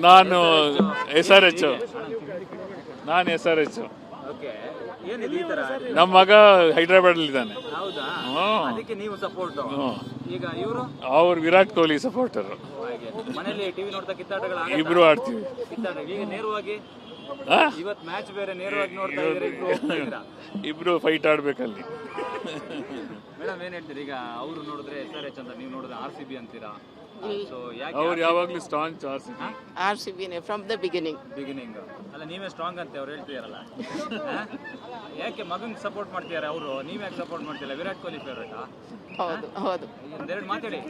ನಾನು SRH. ನಾನು SRH. Okay, ಏನಿದೆ ಈ ತರ? ನಮ್ಮ ಮಗ ಹೈದರಾಬಾದ್ ಇದ್ದಾನೆ. ಹೌದಾ? ಅದಕ್ಕೆ ನೀವು ಸಪೋರ್ಟ್. ಈಗ ಇವರು ಅವ್ರು ವಿರಾಟ್ ಕೊಹ್ಲಿ ಸಪೋರ್ಟರ್. ಮನೆಯಲ್ಲಿ ಟಿವಿ ನೋಡ್ತಾ ಕಿತ್ತಾಟಗಳ ಇಬ್ರು ಆಡ್ತೀವಿ. ಕಿತ್ತಾಟ ಈಗ ನೇರವಾಗಿ ಇವತ್ತು ಮ್ಯಾಚ್ ಬೇರೆ ನೇರವಾಗಿ ನೋಡ್ತಾ ಇದ್ದೀರಾ ಇಬ್ರು? ಇಬ್ರು ಫೈಟ್ ಆಡ್ಬೇಕಲ್ಲಿ. ಮೇಡಮ್ ಏನ್ ಹೇಳ್ತೀರಿ? ಈಗ ಅವರು ನೋಡಿದ್ರೆ SRH ಅಂತ, ನೀವು ನೋಡಿದ್ರೆ RCB ಅಂತೀರಾ. ಸೊ ಯಾಕೆ ಅವ್ರು ಯಾವಾಗ್ಲೂ staunch RCB from the beginning. ಅಲ್ಲ, ನೀವೇ ಸ್ಟ್ರಾಂಗ್ ಅಂತ ಅವ್ರು ಹೇಳ್ತಿದಾರಲ್ಲ. ಯಾಕೆ ಮಗನ್ ಸಪೋರ್ಟ್ ಮಾಡ್ತಿದಾರೆ ಅವರು, ನೀವ್ ಯಾಕೆ ಸಪೋರ್ಟ್ ಮಾಡ್ತಿಲ್ಲ? ವಿರಾಟ್ ಕೊಹ್ಲಿ ಫೇವ್ರೇಟಾ? ಹೌದು ಹೌದು. ಒಂದೆರಡು ಮಾತಾಡಿ.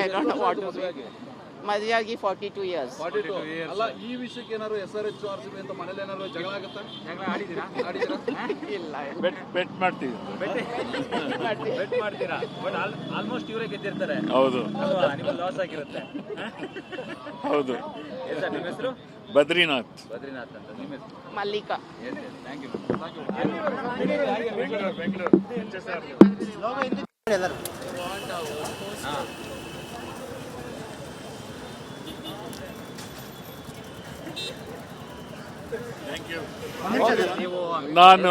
I don't know what to say. ಮದುವೆಯಾಗಿ 42 years. ಅಲ್ಲ, ಈ ವಿಷಯಕ್ಕೆ ಏನಾದ್ರು SRH RCB ಅಂತ ಮನೇಲಿ ಏನಾದ್ರು ಜಗಳ ಆಗುತ್ತಾ? ಜಗಳ ಆಡಿದ್ದೀರಾ? ಇಲ್ಲ ಬೆಟ್ ಮಾಡ್ತೀವಿ. ಬೆಟ್ ಮಾಡ್ತೀರಾ? ಬಟ್ ಆಲ್ಮೋಸ್ಟ್ ಇವರೇ ಗೆದ್ದಿರ್ತಾರೆ. ಹೌದು ನಿಮಗೆ ಲಾಸ್ ಆಗಿರುತ್ತೆ. ಹೌದು. ನಿಮ್ಮ ಹೆಸರು? ಬದ್ರಿನಾಥ್. ಬದ್ರಿನಾಥ್ ಅಂತ. ನಿಮ್ಮ ಹೆಸರು? ಮಲ್ಲಿಕಾ. Thank you. ನಾನು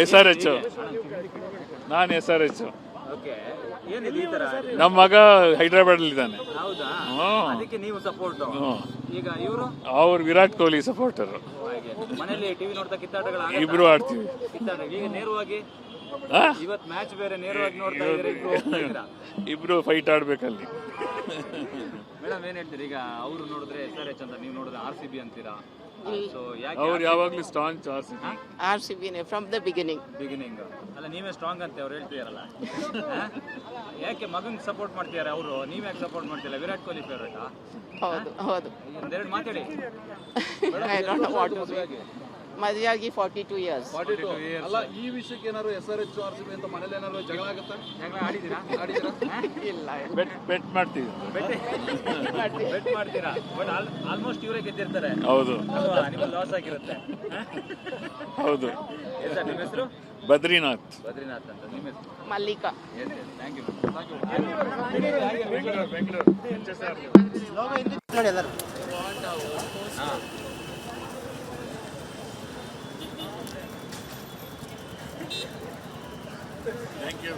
SRH. ನಾನು SRH. ಓಕೆ, ಏನಿದೆ ಈ ತರ? ನಮ್ಮ ಮಗ ಹೈದರಾಬಾದ್ ಇದ್ದಾನೆ. ಹೌದಾ? ಅದಕ್ಕೆ ನೀವು ಸಪೋರ್ಟ್. ಈಗ ಇವರು ಅವ್ರು ವಿರಾಟ್ ಕೊಹ್ಲಿ ಸಪೋರ್ಟರ್. ಮನೆಯಲ್ಲಿ ಟಿವಿ ನೋಡ್ತಾ ಕಿತ್ತಾಟಗಳ ಇಬ್ರು ಆಡ್ತೀವಿ. ಕಿತ್ತಾಟ ಈಗ ನೇರವಾಗಿ ಇವತ್ತು ಮ್ಯಾಚ್ ಬೇರೆ ನೇರವಾಗಿ ನೋಡ್ತಾ ಇದ್ದೀರಾ ಇಬ್ರು ಫೈಟ್ ಆಡ್ಬೇಕಲ್ಲಿ. ಮೇಡಮ್ ಏನ್ ಹೇಳ್ತೀರಿ? ಈಗ ಅವರು ನೋಡಿದ್ರೆ SRH ಅಂತ, ನೀವು ನೋಡಿದ್ರೆ RCB ಅಂತೀರಾ. ಸೊ ಯಾಕೆ ಅವ್ರು ಯಾವಾಗ್ಲೂ staunch RCB from the beginning. ಅಲ್ಲ, ನೀವೇ ಸ್ಟ್ರಾಂಗ್ ಅಂತ ಅವ್ರು ಹೇಳ್ತಿದಾರಲ್ಲ. ಯಾಕೆ ಮಗನ್ ಸಪೋರ್ಟ್ ಮಾಡ್ತಿದಾರೆ ಅವರು, ನೀವ್ ಯಾಕೆ ಸಪೋರ್ಟ್ ಮಾಡ್ತಿಲ್ಲ? ವಿರಾಟ್ ಕೊಹ್ಲಿ ಫೇವ್ರೇಟಾ? ಹೌದು ಹೌದು. ಒಂದೆರಡು ಮಾತಾಡಿ. I don't know what to say. ಮದುವೆಯಾಗಿ 42 years. ಅಲ್ಲ, ಈ ವಿಷಯಕ್ಕೆ ಏನಾದ್ರು SRH RCB ಅಂತ ಮನೇಲಿ ಏನಾದ್ರು ಜಗಳ ಆಗುತ್ತಾ? ಜಗಳ ಆಡಿದ್ದೀರಾ? ಇಲ್ಲ ಬೆಟ್ ಮಾಡ್ತೀವಿ. ಬೆಟ್ ಮಾಡ್ತೀರಾ? ಬಟ್ ಆಲ್ಮೋಸ್ಟ್ ಇವರೇ ಗೆದ್ದಿರ್ತಾರೆ. ಹೌದು ನಿಮಗೆ ಲಾಸ್ ಆಗಿರುತ್ತೆ. ಹೌದು. ನಿಮ್ಮ ಹೆಸರು? ಬದ್ರಿನಾಥ್. ಬದ್ರಿನಾಥ್ ಅಂತ. ನಿಮ್ಮ ಹೆಸರು? Mallika. Thank you. Thank you.